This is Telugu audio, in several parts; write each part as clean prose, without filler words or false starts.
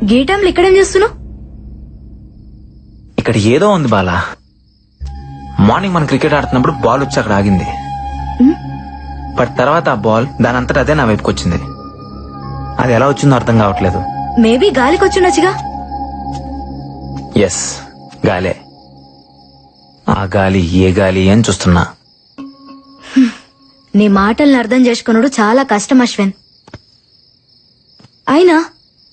గే టైంలో ఇక్కడేం చేస్తున్నావు? ఇక్కడ ఏదో ఉంది బాలా. మార్నింగ్ మనం క్రికెట్ ఆడుతున్నప్పుడు బాల్ వచ్చి అక్కడ ఆగింది. బట్ తర్వాత ఆ బాల్ దాని అంతటా అదే నా వైపుకి వచ్చింది. అది ఎలా వచ్చిందో అర్థం కావట్లేదు. మేబీ గాలికి వచ్చిండొచ్చుగా. ఎస్, గాలే. ఆ గాలి ఏ గాలి అని చూస్తున్నా. నీ మాటల్ని అర్థం చేసుకున్నాడు చాలా కష్టం అశ్విన్. అయినా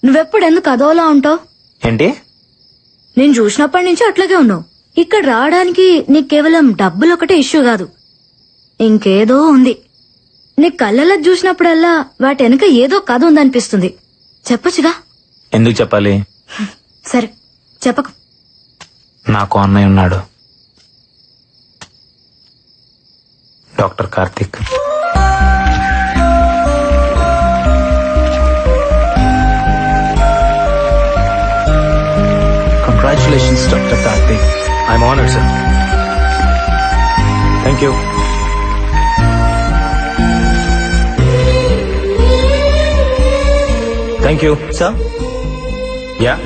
నువ్వెప్పుడు ఎందుకు అదోలా ఉంటావు? ఏంటి? నేను చూసినప్పటి నుంచి అట్లాగే ఉన్నావు. ఇక్కడ రావడానికి నీకు కేవలం డబ్బులు ఒకటే ఇష్యూ కాదు, ఇంకేదో ఉంది. నీ కళ్ళలో చూసినప్పుడల్లా వాటి వెనక ఏదో కథ ఉందనిపిస్తుంది. చెప్పొచ్చుగా. ఎందుకు చెప్పాలి? సరే చెప్పకు. నాకు అన్నయ్య ఉన్నాడు, doctor Karthik. Congratulations, Dr. Karthik. I'm honored, sir. Thank you. Thank you. Sir, Yeah?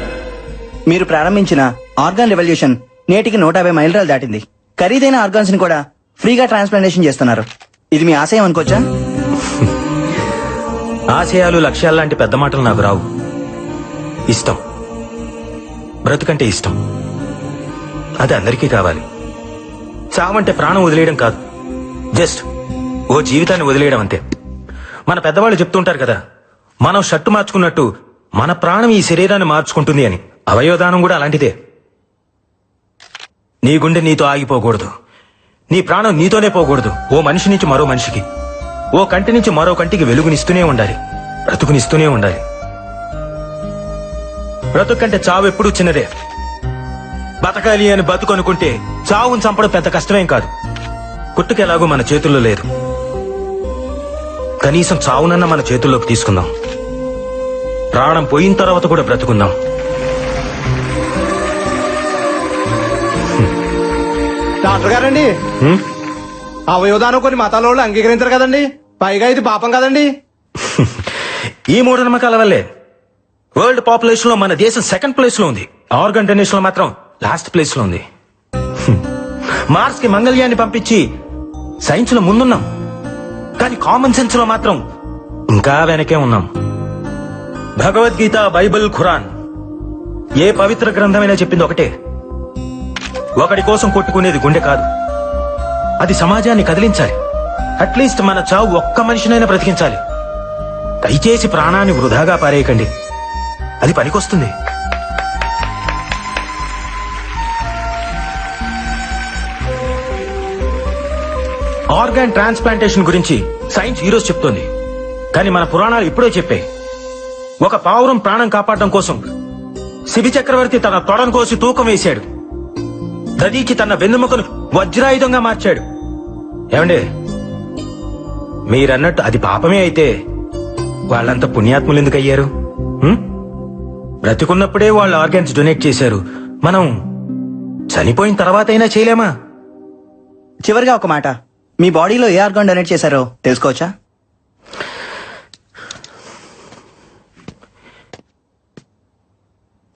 మీరు ప్రారంభించిన ఆర్గాన్ రెవల్యూషన్ నేటికి 150 మైలురాలు దాటింది. ఖరీదైన ఆర్గాన్స్ ని కూడా ఫ్రీగా ట్రాన్స్ప్లాంటేషన్ చేస్తున్నారు. ఇది మీ ఆశయం అనుకోవచ్చా? ఆశయాలు, లక్ష్యాలు లాంటి పెద్ద మాటలు నాకు రావు. ఇష్టం, బ్రతుకంటే ఇష్టం. అది అందరికీ కావాలి. చావంటే ప్రాణం వదిలేయడం కాదు, జస్ట్ ఓ జీవితాన్ని వదిలేయడం అంతే. మన పెద్దవాళ్ళు చెప్తుంటారు కదా, మనం షర్టు మార్చుకున్నట్టు మన ప్రాణం ఈ శరీరాన్ని మార్చుకుంటుంది అని. అవయవదానం కూడా అలాంటిదే. నీ గుండె నీతో ఆగిపోకూడదు, నీ ప్రాణం నీతోనే పోకూడదు. ఓ మనిషి నుంచి మరో మనిషికి, ఓ కంటి నుంచి మరో కంటికి వెలుగునిస్తూనే ఉండాలి, బ్రతుకునిస్తూనే ఉండాలి. బ్రతుకంటే చావు ఎప్పుడూ చిన్నదే. బతకాలి అని బతుకు అనుకుంటే చావును చంపడం పెద్ద కష్టమేం కాదు. కుట్టుకెలాగూ మన చేతుల్లో లేదు. కనీసం చావునన్న మన చేతుల్లోకి తీసుకుందాం. ప్రాణం పోయిన తర్వాత కూడా బ్రతుకుందాం. డాక్టర్ గారండి, అవయవదానం కొన్ని మతాల వాళ్ళు అంగీకరించారు కదండి, పైగా ఇది పాపం కదండి. ఈ మూఢనమ్మకాల వల్లే వరల్డ్ పాపులేషన్ లో మన దేశం సెకండ్ ప్లేస్ లో ఉంది. ఆర్గన్ డొనేషన్ లో మాత్రం లాస్ట్ ప్లేస్ లో ఉంది. మార్స్ కి మంగళ్యాన్ని పంపించి సైన్స్ లో ముందున్నాం, కానీ కామన్ సెన్స్ లో మాత్రం ఇంకా వెనకే ఉన్నాం. భగవద్గీత, బైబిల్, ఖురాన్, ఏ పవిత్ర గ్రంథమైనా చెప్పింది ఒకటే, ఒకడి కోసం కొట్టుకునేది గుండె కాదు, అది సమాజాన్ని కదిలించాలి. అట్లీస్ట్ మన చావు ఒక్క మనిషినైనా బ్రతికించాలి. దయచేసి ప్రాణాన్ని వృధాగా పారేయకండి, అది పనికొస్తుంది. ఆర్గాన్ ట్రాన్స్ప్లాంటేషన్ గురించి సైన్స్ ఈరోజు చెప్తోంది, కానీ మన పురాణాలు ఇప్పుడే చెప్పాయి. ఒక పావురం ప్రాణం కాపాడడం కోసం శిబి చక్రవర్తి తన తొడను కోసి తూకం వేశాడు. దదీకి తన వెన్నెముకను వజ్రాయుధంగా మార్చాడు. ఏమండి, మీరన్నట్టు అది పాపమే అయితే వాళ్ళంతా పుణ్యాత్ములు ఎందుకు అయ్యారు? బ్రతికున్నప్పుడే వాళ్ళు ఆర్గాన్స్ డొనేట్ చేశారు, మనం చనిపోయిన తర్వాత అయినా చేయలేమా? చివరిగా ఒక మాట, మీ బాడీలో ఏ ఆర్గాన్ డొనేట్ చేశారో తెలుసుకోవచ్చా?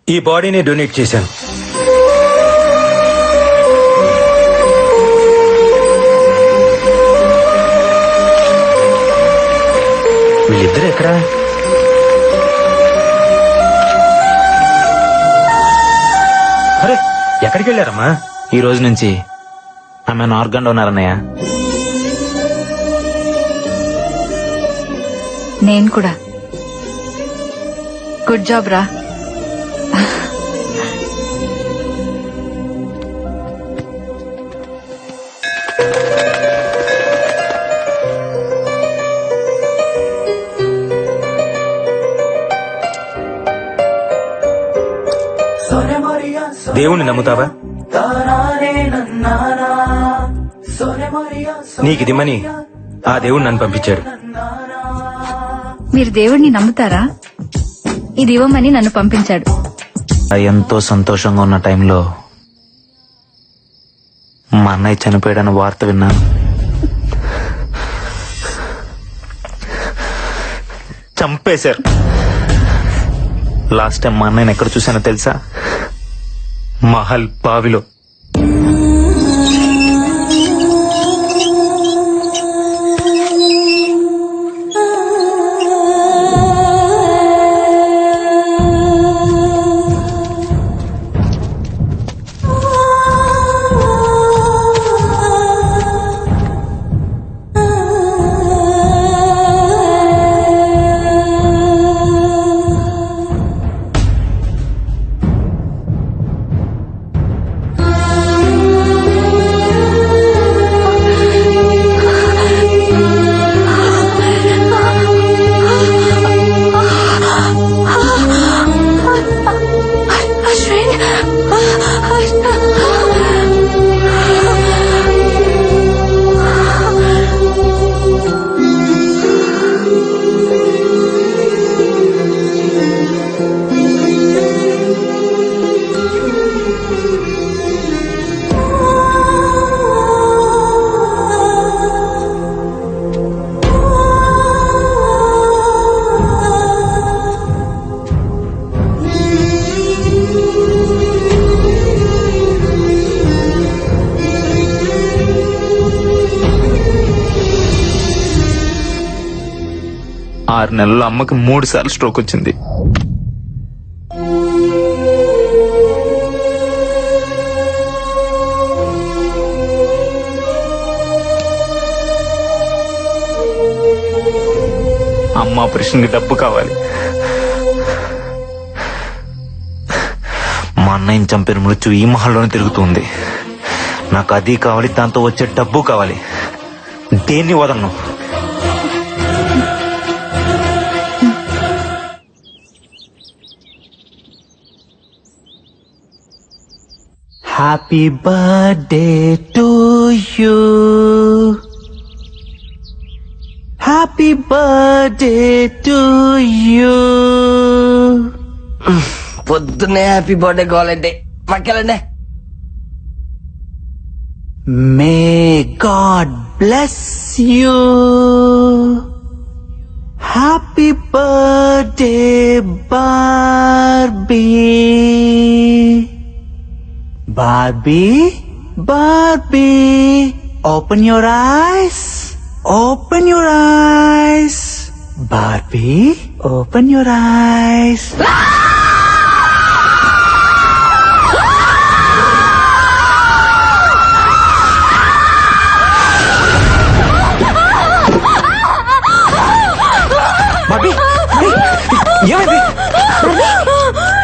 ఈ బాడీని డొనేట్ చేశాను. వీళ్ళిద్దరు ఎక్కడా? అరే, ఎక్కడికి వెళ్ళారమ్మా? ఈ రోజు నుంచి ఆమె ఆర్గాన్ డోనర్ అన్నయ్య. నేను కూడా. గుడ్ జాబ్ రా. దేవుణ్ణి నమ్ముతావా? నీకిదిమ్మని ఆ దేవుడు నన్ను పంపించాడు. మీరు దేవుడిని నమ్ముతారా? ఇది ఇవ్వమని నన్ను పంపించాడు. ఎంతో సంతోషంగా ఉన్న టైంలో మా అన్నయ్య చనిపోయాడన్న వార్త విన్నాను. చంపేశారు. లాస్ట్ టైం మా అన్నయ్యని ఎక్కడ చూసానో తెలుసా? మహల్ బావిలో. ఆరు నెలల్లో అమ్మకి 3 సార్లు స్ట్రోక్ వచ్చింది. అమ్మ ఆపరేషన్కి డబ్బు కావాలి. మా అన్నయ్యని చంపిన మృత్యు ఈ మహల్లోనే తిరుగుతుంది. నాకు అది కావాలి, దాంతో వచ్చే డబ్బు కావాలి. దేన్ని వదలను. Happy birthday to you, happy birthday to you. పొద్దున్నే హ్యాపీ బర్త్డే కావాలంటే పక్కెళ్ళండి. May God bless you. Happy birthday Barbie. Barbie, Barbie, open your eyes, open your eyes. Barbie, open your eyes. Bobby, ఏమైంది?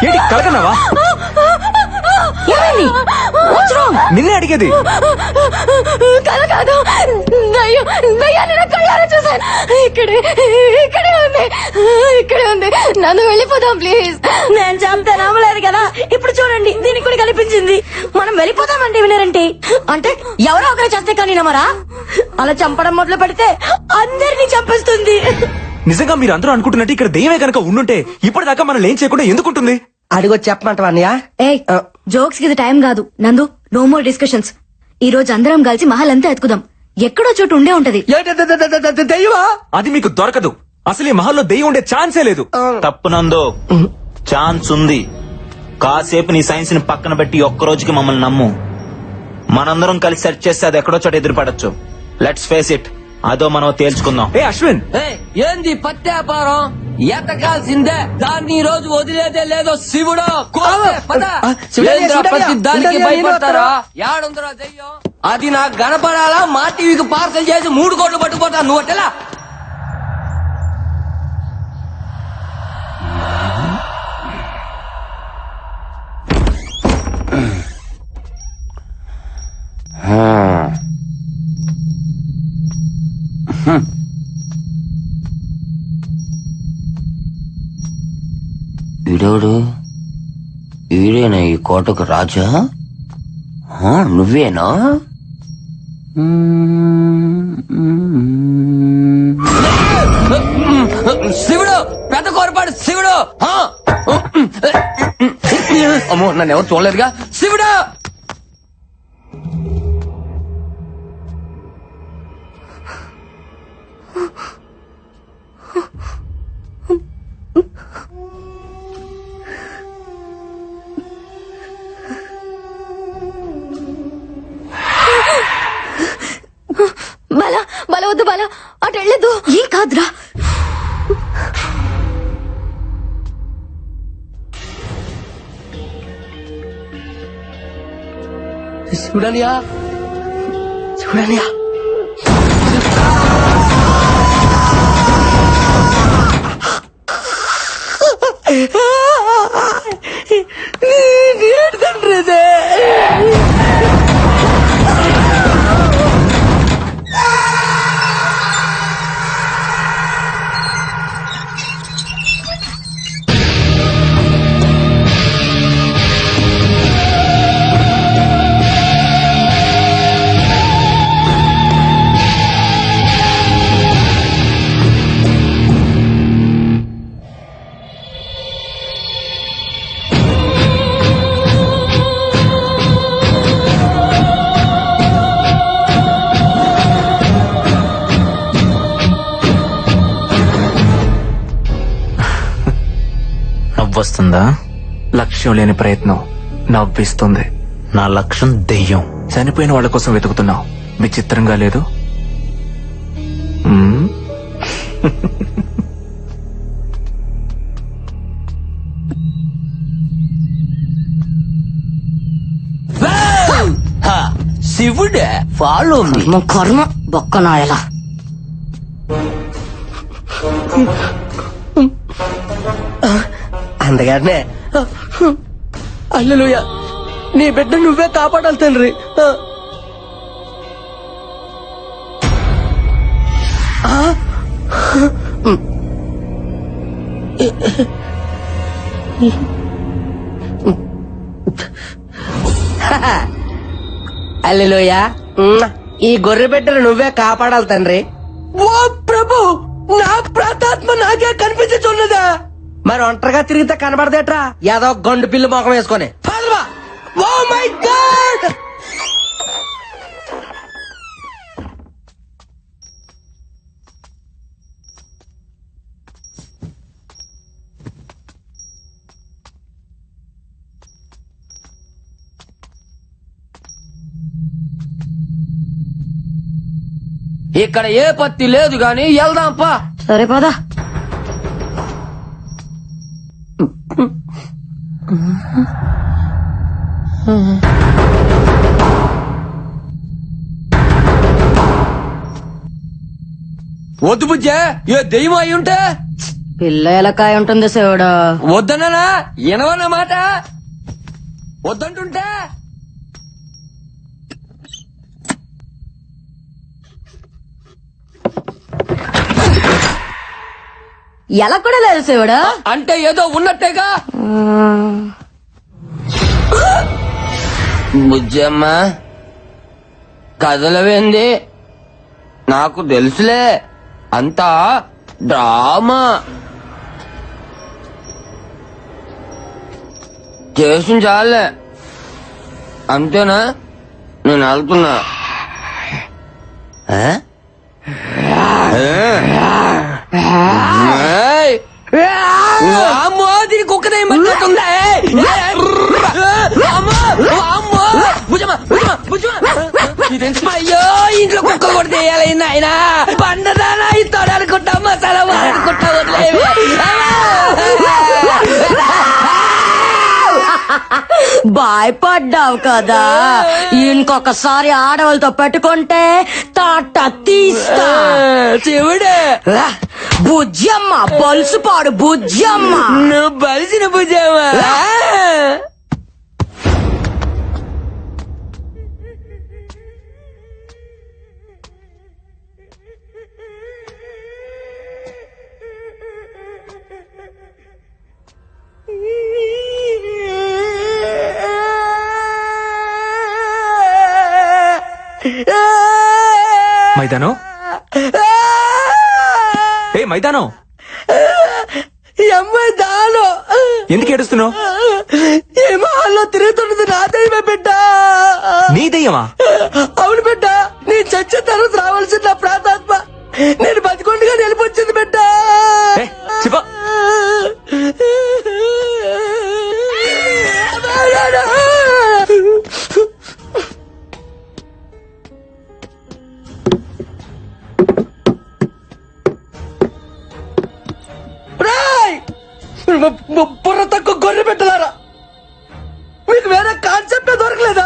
ఏంటి కలకన్నావా? నిన్నే అడిగేది. కల కాదు, దయ్యాన్ని నా కళ్ళారా చూసాను. ఇక్కడే ఉంది. నన్ను వెళ్ళిపోదాం ప్లీజ్. నేను చెప్తే నమ్మలేదు కదా, ఇప్పుడు చూడండి దీనికి కూడా కనిపించింది. మనం వెళ్ళిపోదామంటే వినరంటే, అంటే ఎవరో ఒకరు చేస్తే కానీ నమ్మరా? అలా చంపడం మొదలు పెడితే అందరినీ చంపేస్తుంది. నిజంగా మీరు అందరూ అనుకుంటున్నట్టు ఇక్కడ దెయ్యమే కనుక ఉండుంటే ఇప్పటిదాకా మనం ఏం చేయకుండా ఎందుకుంటుంది? అడిగొచ్చి చెప్పమంటావా అన్నయ్య? జోక్స్ కి ఇది టైం కాదు నందు. No more discussions. ఈ రోజు అందరం కలిసి మహల్ అంతా ఎత్తుకుదాం. ఎక్కడో చోటు ఉండే ఉంటది. దెయ్యమా? అది మీకు దొరకదు. అసలు ఈ మహల్లో దెయ్యం ఉండే ఛాన్సే లేదు. తప్పునందో ఛాన్స్ ఉంది. కాసేపు నీ సైన్స్ ని పక్కన పెట్టి ఒక్క రోజుకి మమ్మల్ని నమ్ము. మనందరం కలిసి సెర్చ్ చేస్తే అది ఎక్కడో చోట ఎదురుపడచ్చు. Let's face it. అదో మనం తేల్చుకుందాం. ఏ అశ్విన్, ఏంది పత్యాపారం? ఎతకాల్సిందే. దాన్ని ఈ రోజు వదిలేదే లేదో శివుడు. ప్రతి దానికి భయపడతారా? ఏడుందరా దెయ్యం? అది నాకు కనపడాలా? మా టీవీకి పార్సల్ చేసి 3 కోట్లు పట్టుకుపోతా. నువ్వు అట్టెలా? వీడోడు వీడేనా ఈ కోటకు రాజా? నువ్వేనా? శివుడు, పెద్ద కోరపాడు శివుడు. అమ్మో, నన్ను ఎవరు చూడలేదుగా. శివుడు, శివుడనియా శివుడనియా నవ్వొస్తుందా? లక్ష్యం లేని ప్రయత్నం నవ్విస్తుంది. నా లక్ష్యం దెయ్యం. చనిపోయిన వాళ్ళ కోసం వెతుకుతున్నావు. విచిత్రంగా లేదు? మ్మ్? శివుడే ఫాలో కర్మ బొక్కనాయలా. అందగానే అల్లెలుయ నీ బిడ్డ నువ్వే కాపాడాలి తండ్రి. అల్లెలుయ ఈ గొర్రె బిడ్డను నువ్వే కాపాడాలి తండ్రి. ఓ ప్రభు, నా ప్రాతాత్మ నాకే కనిపించున్నదా? మరి ఒంటరిగా తిరిగితే కనబడదేట్రా ఏదో గండు పిల్లి మొఖం వేసుకొని. Oh my God! ఇక్కడ ఏ పత్తి లేదు గాని వెళ్దాంపా. సరే పదా. వద్దు బుజ్జే, ఏ దెయ్యం అయి ఉంటే పిల్ల ఎలకాయ ఉంటుంది శివుడు. వద్దన్నా ఎనవన్న మాట. వద్దంటుంటే ఎలా కూడా లేదు శివుడు. అంటే ఏదో ఉన్నట్టేగా. బుజ్జమ్మ కదలవేంది? నాకు తెలుసులే, అంతా డ్రామా చేసిన చాలే. అంతేనా? నేను వెళ్తున్నా. అమ్మో, దీని కుక్కదే మర్చిపోతుందా? అయ్యో, ఇంట్లో కుక్క కూడా చేయాలి ఆయన. పండదానా ఇస్తాడు అనుకుంటా, మసాలా అనుకుంటా వదిలేవి. భయపడ్డావు కదా, ఇంకొకసారి ఆడవాళ్ళతో పెట్టుకుంటే తాట తీస్తా. శివుడే బుజ్జమ్మ, బలుసుపాడు బుజ్జమ్మ. నువ్వు బలిసిన బుజ్జమ్మ. మైదానం, ఏ మైదానం, అమ్మాయి దాలో ఎందుకు ఏడుస్తున్నావు? ఈ మహల్లో తిరుగుతున్నది నా దైవమే బిడ్డ. నీ దయ్యమా? అవును బిడ్డ, నీ చచ్చిన తర్వాత రావాల్సిన నా ప్రాతాత్మ నేను బతికొండగా నిలిపొచ్చింది బిడ్డ. ఏ, శివ, బుర్ర తక్కువ గొర్రె పెట్టలారా, మీకు వేరే కాన్సెప్ట్ దొరకలేదా?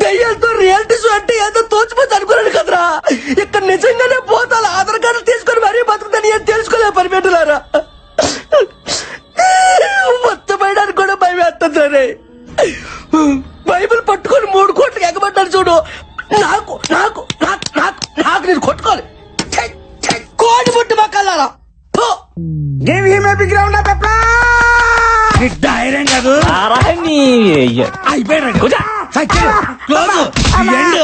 దయ్యాలతో రియాలిటీ షో అంటే ఏదో తోచిపోతే అనుకున్నాను కదరా. ఇక్కడ నిజంగానే పోతాను ఆధార్ కార్డు తీసుకొని మరీ బతుకుతాను ఏం తెలుసుకోలే పరిపెట్టులారా. మొత్తం పడడానికి కూడా భయం వేస్తుందరే. బైబిల్ పట్టుకొని 3 కోట్లకి ఎగబడ్డాను చూడు. నాకు నాకు నాకు నాకు నాకు నేను కొట్టుకోవాలి. ఛై, ఛై, కోడి పుట్టి మొక్కలారా. Give him a big round of applause. ధైర్యం కాదు అరా నీ అయిపోయాడు. Close end